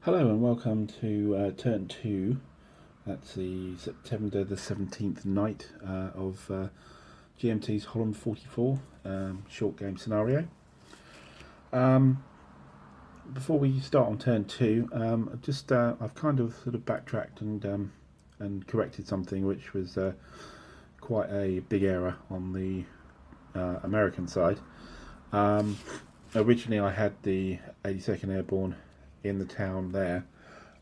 Hello and welcome to turn 2. That's the September the 17th night of GMT's Holland 44 short game scenario. Before we start on turn 2, I've kind of sort of backtracked and corrected something which was quite a big error on the American side. Originally I had the 82nd Airborne in the town there.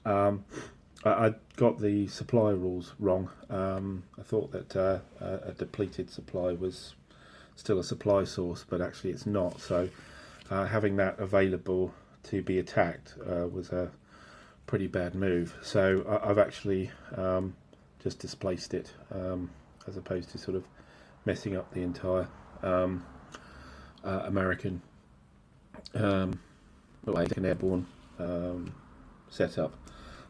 I got the supply rules wrong. I thought that a depleted supply was still a supply source, but actually it's not. So having that available to be attacked was a pretty bad move. So I've actually just displaced it as opposed to sort of messing up the entire American Airborne setup.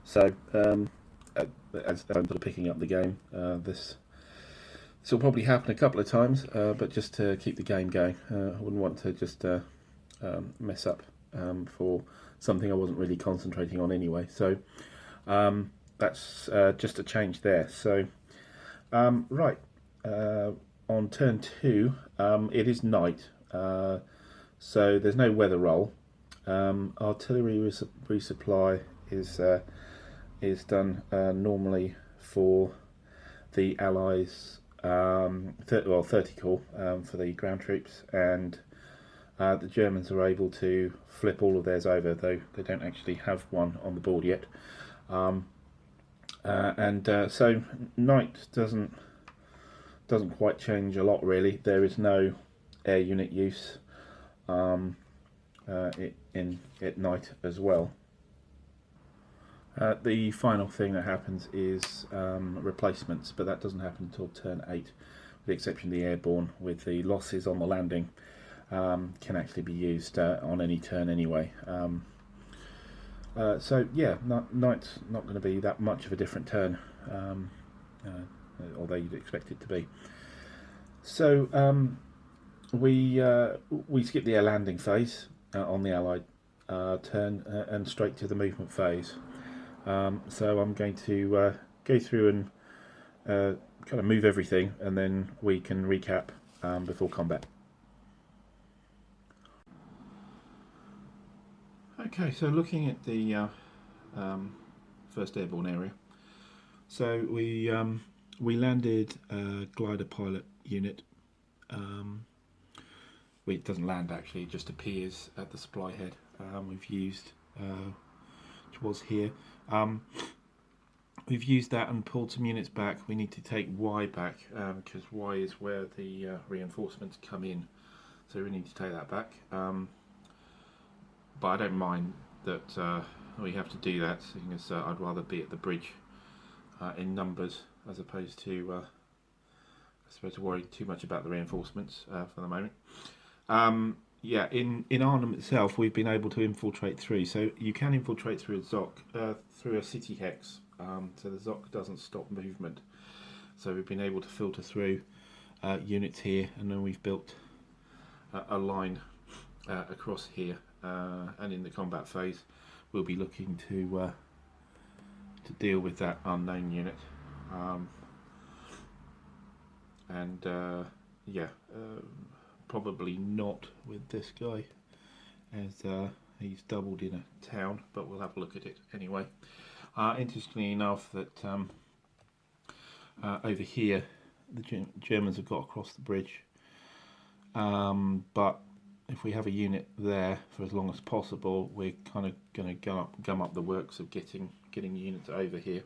So as I'm sort of picking up the game, this will probably happen a couple of times, but just to keep the game going, I wouldn't want to just mess up for something I wasn't really concentrating on anyway. So that's just a change there. So right, on turn 2, it is night, so there's no weather roll. Artillery resupply is done normally for the Allies, 30 core for the ground troops, and the Germans are able to flip all of theirs over, though they don't actually have one on the board yet. So night doesn't quite change a lot really. There is no air unit use at night as well. The final thing that happens is replacements, but that doesn't happen until turn 8, with the exception of the Airborne, with the losses on the landing can actually be used on any turn anyway. So yeah, night's not going to be that much of a different turn, although you'd expect it to be. So we skip the air landing phase on the Allied turn and straight to the movement phase. So I'm going to go through and kind of move everything, and then we can recap before combat. Okay, so looking at the first airborne area, so we landed a glider pilot unit. It doesn't land actually; it just appears at the supply head. We've used, which was here. We've used that and pulled some units back. We need to take Y back because Y is where the reinforcements come in, so we need to take that back. But I don't mind that we have to do that, seeing as I'd rather be at the bridge in numbers as opposed to worry too much about the reinforcements for the moment. Yeah, in Arnhem itself, we've been able to infiltrate through. So you can infiltrate through a ZOC, through a city hex. So the ZOC doesn't stop movement. So we've been able to filter through units here, and then we've built a line across here. And in the combat phase, we'll be looking to deal with that unknown unit. Probably not with this guy, as he's doubled in a town, but we'll have a look at it anyway. Interestingly enough, that over here the Germans have got across the bridge, but if we have a unit there for as long as possible, we're kind of going to gum up the works of getting units over here,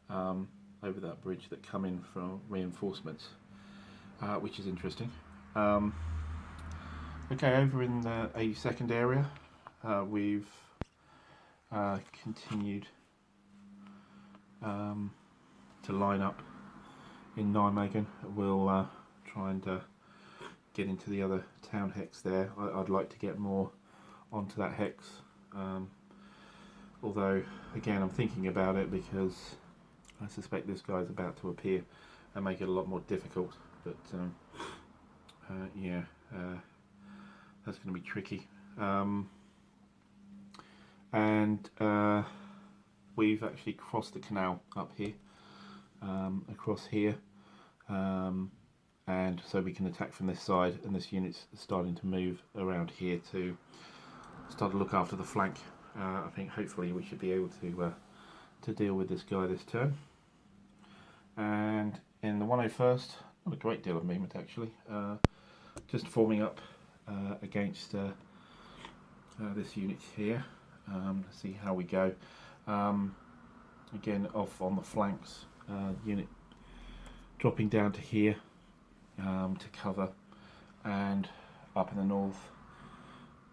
over that bridge that come in from reinforcements, which is interesting. Okay, over in the 82nd area, we've continued to line up in Nijmegen. We'll try and get into the other town hex there. I'd like to get more onto that hex, although again I'm thinking about it because I suspect this guy's about to appear and make it a lot more difficult, but that's going to be tricky. we've actually crossed the canal up here, across here, and so we can attack from this side, and this unit's starting to move around here to start to look after the flank. I think hopefully we should be able to deal with this guy this turn. And in the 101st, not a great deal of movement actually, just forming up against this unit here. See how we go. Again, off on the flanks, unit dropping down to here to cover, and up in the north,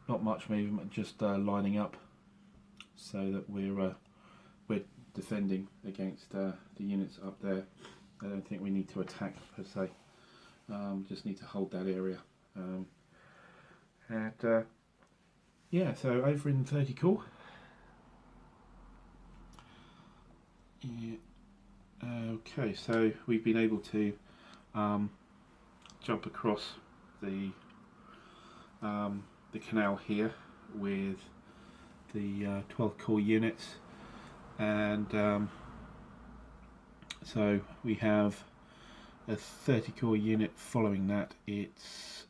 not much movement, just lining up so that we're defending against the units up there. I don't think we need to attack per se, just need to hold that area. Yeah, so over in 30 Corps. Yeah. Okay, so we've been able to jump across the canal here with the 12th Corps units, and so we have a 30 Corps unit following that. It's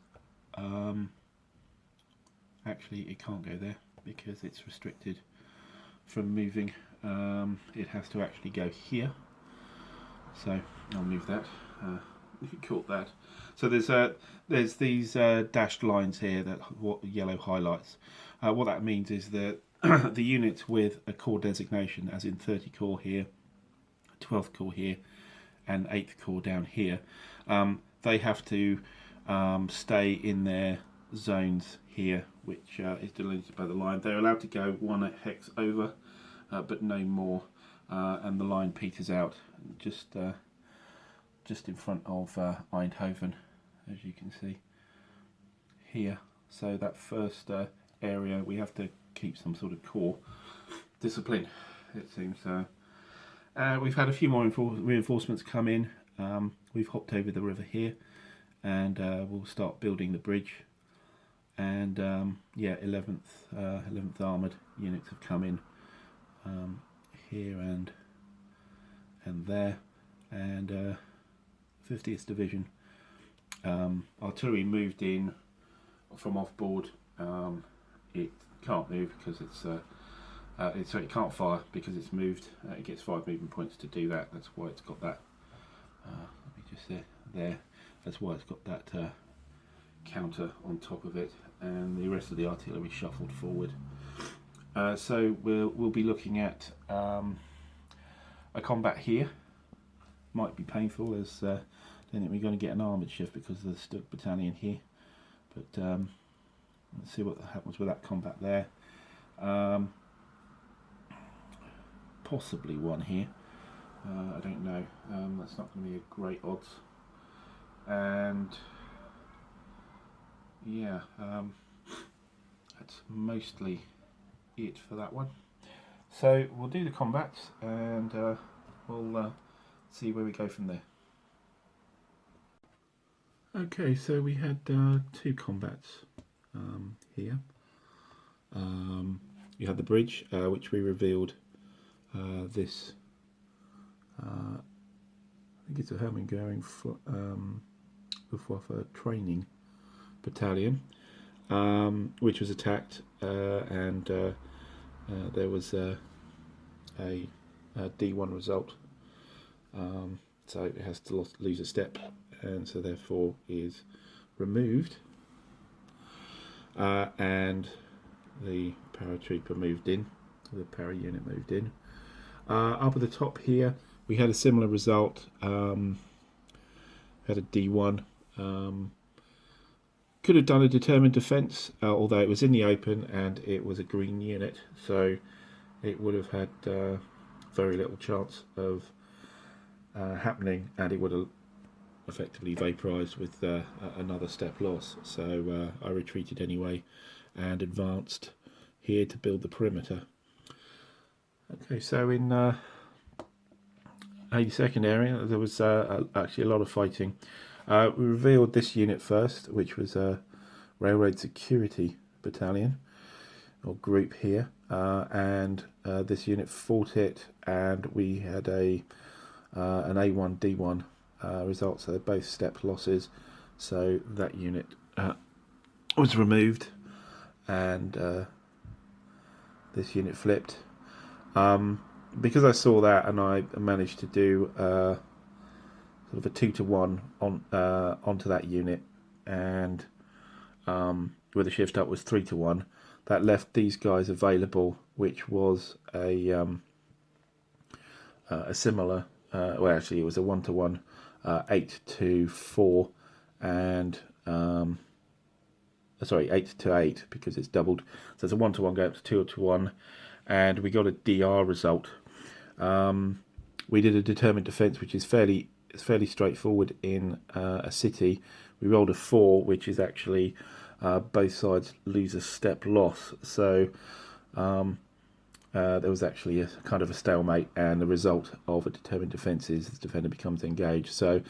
actually it can't go there because it's restricted from moving. It has to actually go here, so I'll move that. You caught that. So there's these dashed lines here, that what yellow highlights. What that means is that the units with a corps designation, as in 30 Corps here, 12th Corps here, and 8th Corps down here, they have to stay in their zones here, which is delineated by the line. They're allowed to go 1 hex over, but no more, and the line peters out just in front of Eindhoven, as you can see here. So that first area, we have to keep some sort of corps discipline, it seems. We've had a few more reinforcements come in. We've hopped over the river here, and we'll start building the bridge. And yeah, 11th Armoured units have come in here and there, and 50th Division artillery moved in from off board. It can't move because it can't fire because it's moved. It gets 5 movement points to do that. That's why it's got that. Let me just say there. That's why it's got that counter on top of it, and the rest of the artillery shuffled forward. So we'll be looking at a combat here. Might be painful, as I don't think we're going to get an armoured shift because of the Stuck battalion here, but let's see what happens with that combat there. Possibly one here, I don't know. That's not going to be a great odds, and yeah, that's mostly it for that one. So we'll do the combats, and we'll see where we go from there. Okay, so we had 2 combats here. You had the bridge, which we revealed this, I think it's a Hermann-Göring Luftwaffe training battalion, which was attacked, and there was a D1 result, so it has to lose a step, and so therefore is removed, and the paratrooper moved in, the para unit moved in. Up at the top here we had a similar result, had a D1, could have done a determined defence, although it was in the open and it was a green unit, so it would have had very little chance of happening, and it would have effectively vaporised with another step loss. So I retreated anyway and advanced here to build the perimeter. Okay, so in 82nd area there was actually a lot of fighting. We revealed this unit first, which was a Railroad Security Battalion or group here. and this unit fought it, and we had an A1 D1 result, so they're both step losses. So that unit was removed, and this unit flipped. Because I saw that, and I managed to do sort of a 2-to-1 on onto that unit, and where the shift up was 3-to-1, that left these guys available, which was a similar. Well, actually, it was a 1-to-1, 8-to-4, and sorry, 8-to-8, because it's doubled. So it's a 1-to-1 going up to 2-to-1, and we got a DR result. We did a determined defence, which is fairly straightforward in a city. We rolled a 4, which is actually both sides lose a step loss. So there was actually a kind of a stalemate, and the result of a determined defence is the defender becomes engaged. So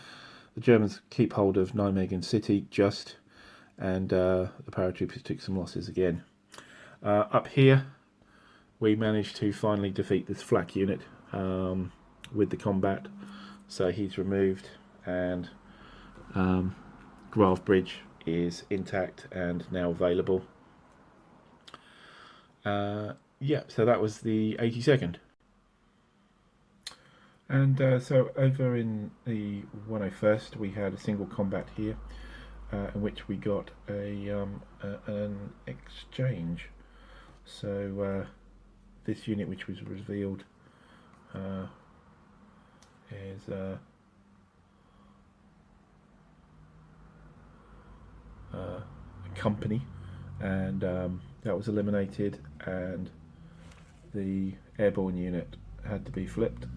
the Germans keep hold of Nijmegen City just, and the paratroopers took some losses again. Up here, we managed to finally defeat this flak unit with the combat. So he's removed, and Grave Bridge is intact and now available. Yeah, so that was the 82nd. And so over in the 101st, we had a single combat here, in which we got an exchange. So this unit, which was revealed, is a company, and that was eliminated, and the Airborne unit had to be flipped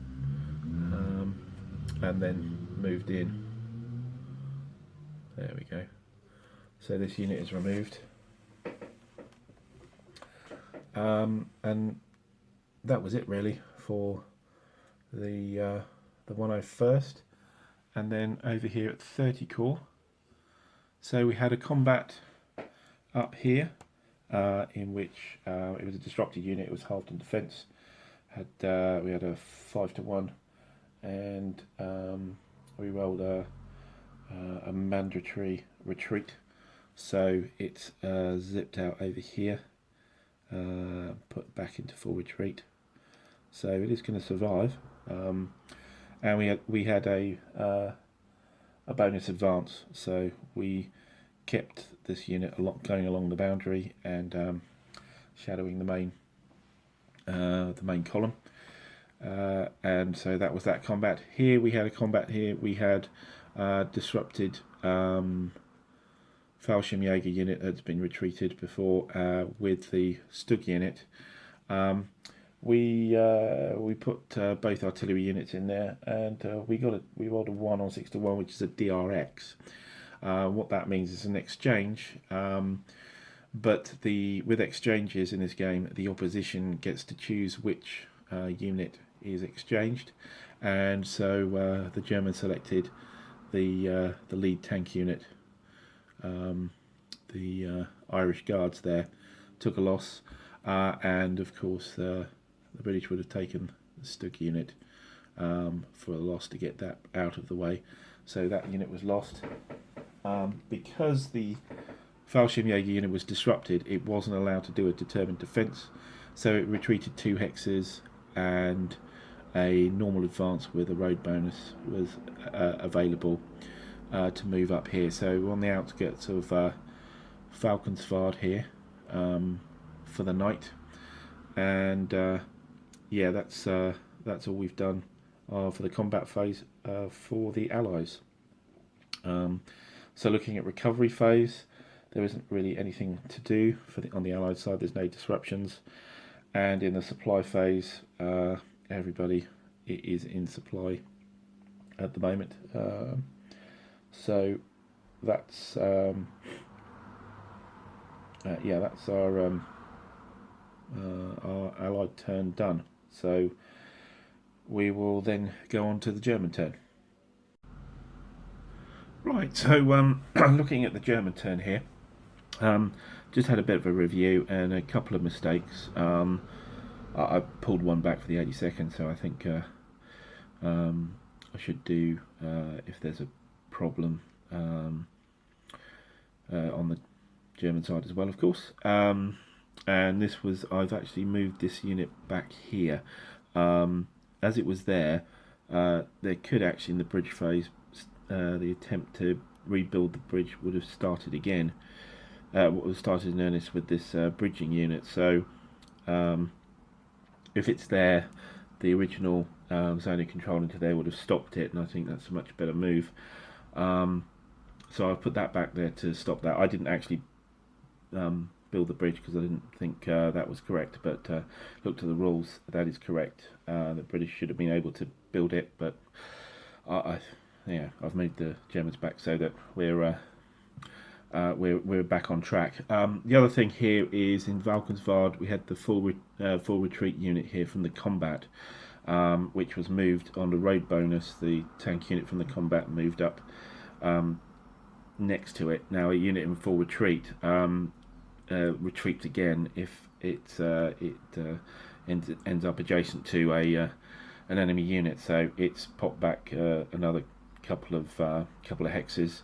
and then moved in. There we go. So this unit is removed, and that was it really for the 101st. And then over here at 30 Corps, so we had a combat up here in which it was a disrupted unit. It was halved in defence. We had a 5-to-1, and we rolled a mandatory retreat. So it's zipped out over here, put back into full retreat. So it is going to survive. And we had a bonus advance, so we kept this unit going along the boundary and shadowing the main column. And so that was that combat. Here we had a combat here. We had disrupted Fallschirmjäger unit that's been retreated before with the Stug unit. We put both artillery units in there, and we rolled a 1 on 6-to-1, which is a DRX. What that means is an exchange, but with exchanges in this game, the opposition gets to choose which unit is exchanged, and so the Germans selected the lead tank unit. The Irish Guards there took a loss, and of course the British would have taken the Stug unit for a loss to get that out of the way. So that unit was lost. Because the Fallschirmjäger unit was disrupted, it wasn't allowed to do a determined defence, so it retreated 2 hexes, and a normal advance with a road bonus was available to move up here. So we're on the outskirts of Falkensvaard here for the night, and yeah, that's all we've done for the combat phase for the Allies. So looking at recovery phase, there isn't really anything to do on the Allied side. There's no disruptions, and in the supply phase, everybody is in supply at the moment. So that's yeah, that's our Allied turn done. So we will then go on to the German turn. Right, so looking at the German turn here, just had a bit of a review and a couple of mistakes. I pulled one back for the 82nd, so I think I should do, if there's a problem on the German side as well, of course. And this was, I've actually moved this unit back here. As it was there could actually, in the bridge phase, the attempt to rebuild the bridge would have started again. What was started in earnest with this bridging unit. So if it's there, the original zone of control into there would have stopped it, and I think that's a much better move. So I've put that back there to stop that. I didn't actually build the bridge because I didn't think that was correct, but looked at the rules, that is correct. The British should have been able to build it, but I've moved the Germans back so that we're back on track. The other thing here is in Valkenswaard we had the full retreat unit here from the combat, which was moved on the road bonus. The tank unit from the combat moved up next to it. Now a unit in full retreat retreats again if it ends up adjacent to an enemy unit, so it's popped back another couple of hexes.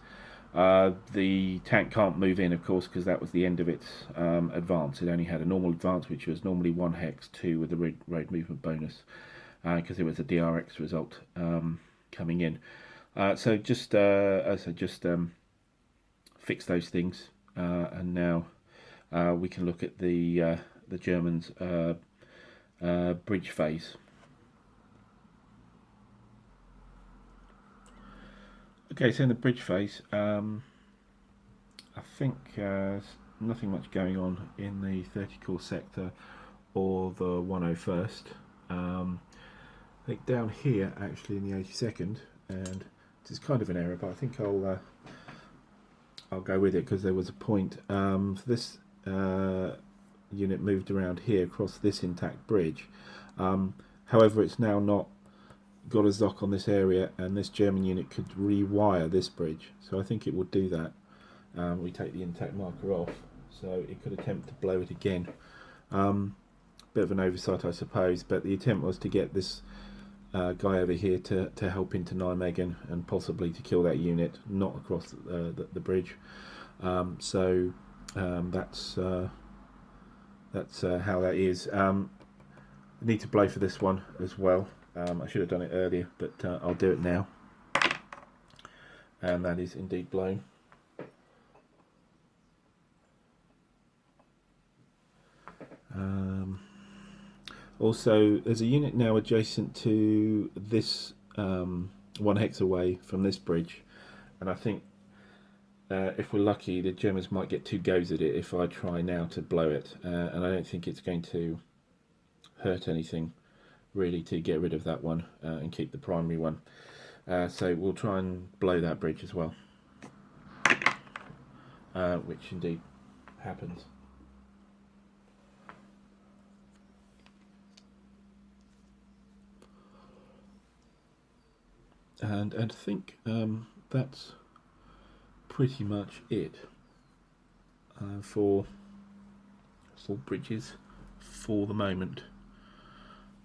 The tank can't move in, of course, because that was the end of its advance. It only had a normal advance, which was normally 1 hex, 2 with the road movement bonus, because it was a DRX result coming in. So just fix those things, and now we can look at the Germans' bridge phase. Okay, so in the bridge phase, I think nothing much going on in the 30 core sector or the 101st. I think down here, actually, in the 82nd, and this is kind of an error, but I think I'll go with it because there was a point. This unit moved around here across this intact bridge. However, it's now not got a ZOC on this area, and this German unit could rewire this bridge, so I think it will do that. We take the intact marker off, so it could attempt to blow it again. Bit of an oversight, I suppose, but the attempt was to get this guy over here to help into Nijmegen and possibly to kill that unit, not across the bridge. So that's how that is. I need to blow for this one as well. I should have done it earlier, but I'll do it now. And that is indeed blown. Also, there's a unit now adjacent to this 1 hex away from this bridge, and I think if we're lucky, the Germans might get 2 goes at it if I try now to blow it, and I don't think it's going to hurt anything really to get rid of that one and keep the primary one. So we'll try and blow that bridge as well, which indeed happens. And I think that's pretty much it for bridges for the moment.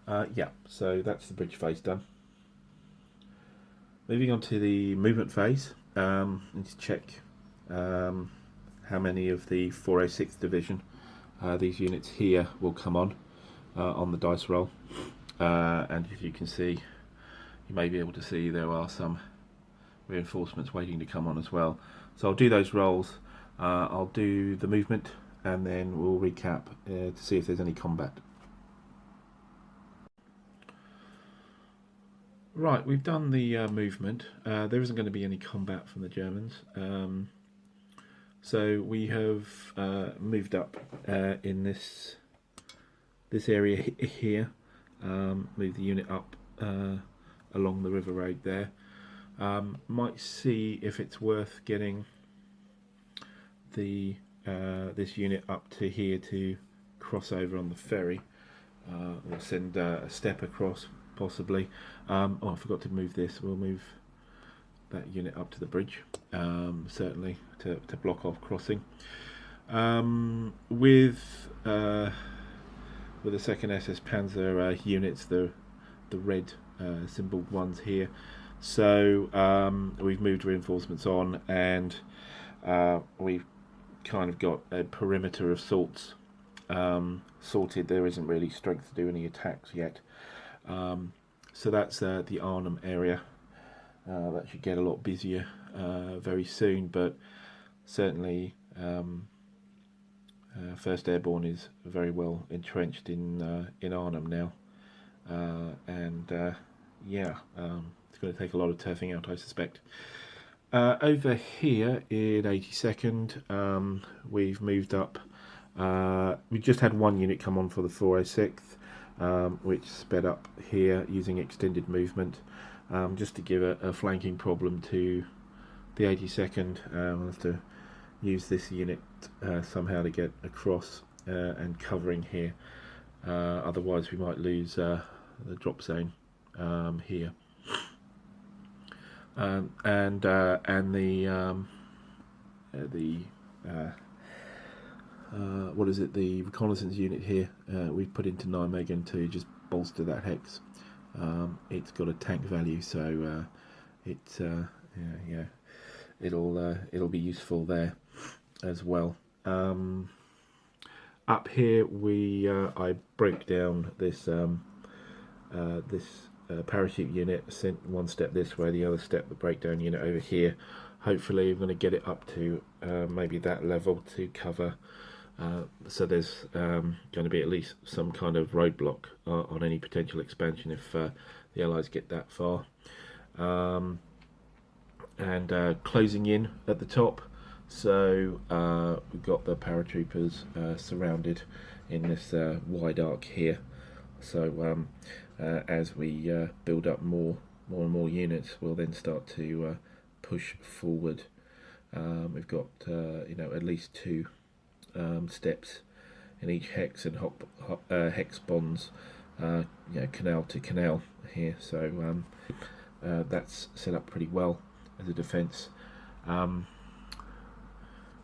Yeah, so that's the bridge phase done. Moving on to the movement phase, need to check how many of the 406th Division these units here will come on the dice roll. And if you can see, you may be able to see there are some reinforcements waiting to come on as well. So I'll do those rolls, I'll do the movement, and then we'll recap to see if there's any combat. Right, we've done the movement. There isn't going to be any combat from the Germans. So we have moved up in this area here, moved the unit up along the river road there. Might see if it's worth getting the this unit up to here to cross over on the ferry. We'll send a step across possibly. Oh, I forgot to move this. We'll move that unit up to the bridge, certainly to block off crossing. With the second SS Panzer units, the red symboled ones here. So we've moved reinforcements on, and we've kind of got a perimeter of sorts sorted. There isn't really strength to do any attacks yet. So that's the Arnhem area. That should get a lot busier very soon, but certainly 1st Airborne is very well entrenched in Arnhem now, and it's going to take a lot of turfing out, I suspect. Over here in 82nd, we've moved up. We just had one unit come on for the 406th, which sped up here using extended movement, just to give a flanking problem to the 82nd. We'll have to use this unit somehow to get across and covering here. Otherwise, we might lose the drop zone here. And the reconnaissance unit here we've put into Nijmegen to just bolster that hex. It's got a tank value, so it'll be useful there as well. Up here I broke down this parachute unit, sent one step this way, the other step the breakdown unit over here. Hopefully I'm going to get it up to maybe that level to cover, so there's going to be at least some kind of roadblock on any potential expansion if the Allies get that far. And closing in at the top, so we've got the paratroopers surrounded in this wide arc here. So as we build up more and more units, we'll then start to push forward. We've got at least 2 steps in each hex and hex bonds, canal to canal here. So that's set up pretty well as a defence.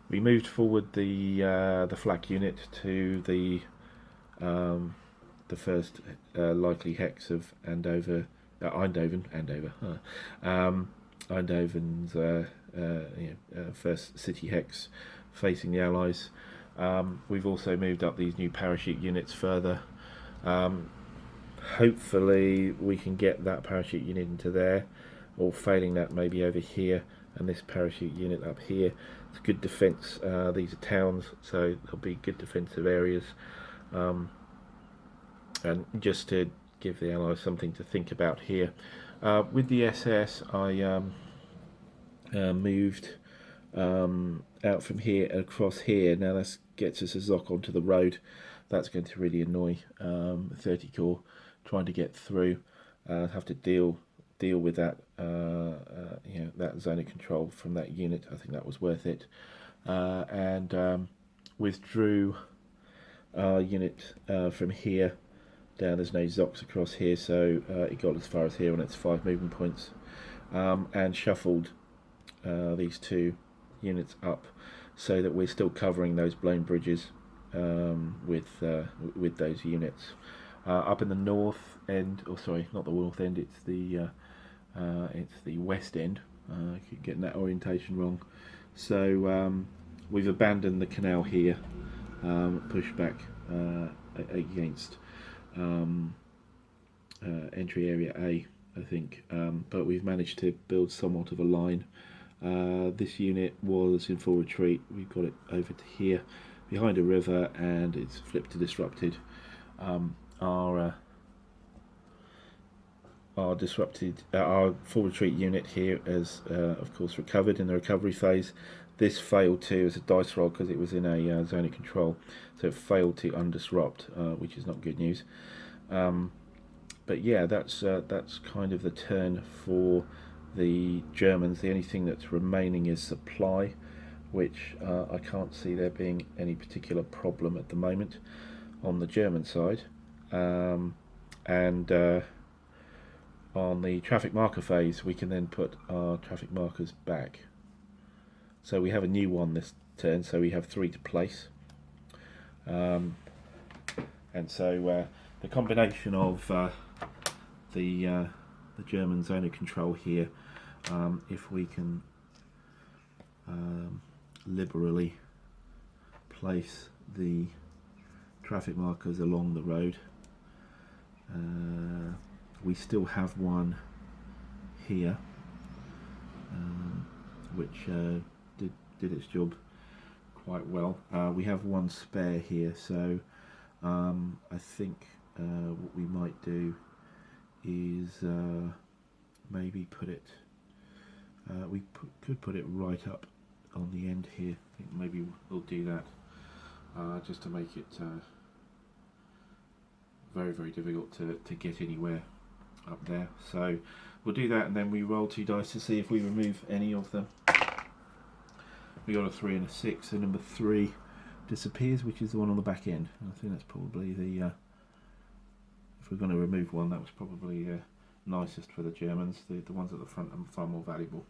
We moved forward the flak unit to the first likely hex of Eindhoven's first city hex facing the Allies. We've also moved up these new parachute units further. Hopefully we can get that parachute unit into there, or failing that maybe over here, and this parachute unit up here. It's good defence. These are towns, so there'll be good defensive areas. And just to give the Allies something to think about here. With the SS, I moved out from here across here. Now this gets us a Zoc onto the road. That's going to really annoy 30 Corps trying to get through. Have to deal with that that zone of control from that unit. I think that was worth it. And withdrew our unit from here down. There's no Zocs across here, so it got as far as here on its 5 movement points, and shuffled these 2 units up so that we're still covering those blown bridges with those units. Up in the north end, or sorry, not the north end, it's the west end. I keep getting that orientation wrong. So we've abandoned the canal here, pushed back against entry area A, I think, but we've managed to build somewhat of a line. This unit was in full retreat. We've got it over to here behind a river, and it's flipped to disrupted. Our full retreat unit here has of course recovered in the recovery phase. This failed to, as a dice roll, because it was in a zone of control, so it failed to undisrupt, which is not good news. But yeah, that's kind of the turn for the Germans. The only thing that's remaining is supply, which I can't see there being any particular problem at the moment on the German side. And on the traffic marker phase, we can then put our traffic markers back. So we have a new one turn, so we have 3 to place. And so the combination of the German zone of control here, if we can liberally place the traffic markers along the road. We still have one here, which did its job quite well. We have one spare here, so I think what we might do is maybe put it, could put it right up on the end here. I think maybe we'll do that, just to make it very, very difficult to get anywhere up there. So we'll do that, and then we roll 2 dice to see if we remove any of them. We got a 3 and a 6, so number 3 disappears, which is the one on the back end. And I think that's probably the, if we're going to remove one, that was probably nicest for the Germans. The ones at the front are far more valuable.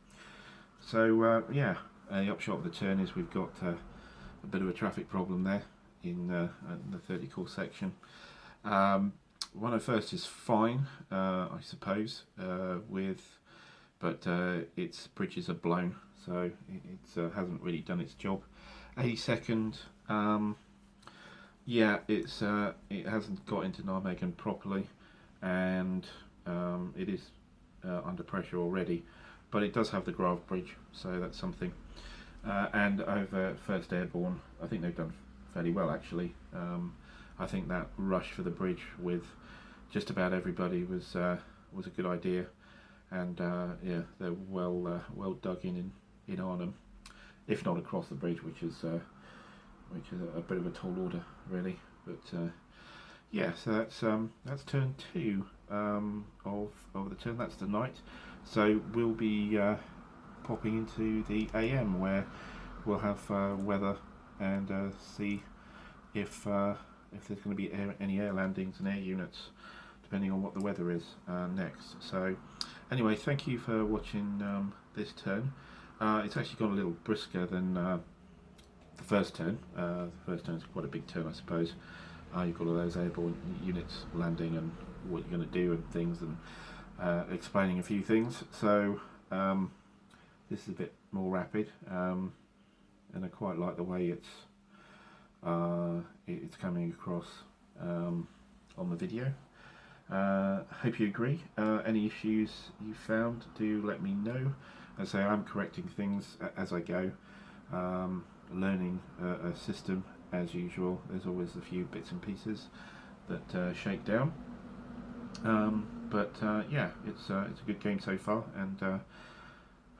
So yeah, the upshot of the turn is we've got a bit of a traffic problem there in the 30 course section. 101st is fine, I suppose, but its bridges are blown, so it hasn't really done its job. 82nd, yeah, it hasn't got into Nijmegen properly, and it is under pressure already, but it does have the Grave Bridge, so that's something. And over 1st Airborne, I think they've done fairly well, actually. I think that rush for the bridge with just about everybody was a good idea, and yeah, they're well dug in Arnhem, if not across the bridge, which is a bit of a tall order, really. But yeah, so that's turn 2 of the turn. That's the night. So we'll be popping into the AM, where we'll have weather and see if there's going to be any air landings and air units, depending on what the weather is next. So anyway, thank you for watching this turn. It's actually gone a little brisker than the first turn. The first turn is quite a big turn, I suppose. You've got all those airborne units landing and what you're going to do and things, and explaining a few things. So this is a bit more rapid, and I quite like the way it's coming across on the video. Hope you agree. Any issues you found, do let me know. As I say, I'm correcting things as I go, learning a system as usual. There's always a few bits and pieces that shake down, but yeah, it's a good game so far, and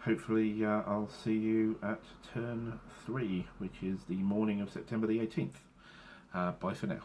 hopefully I'll see you at turn 3, which is the morning of September the 18th. Bye for now.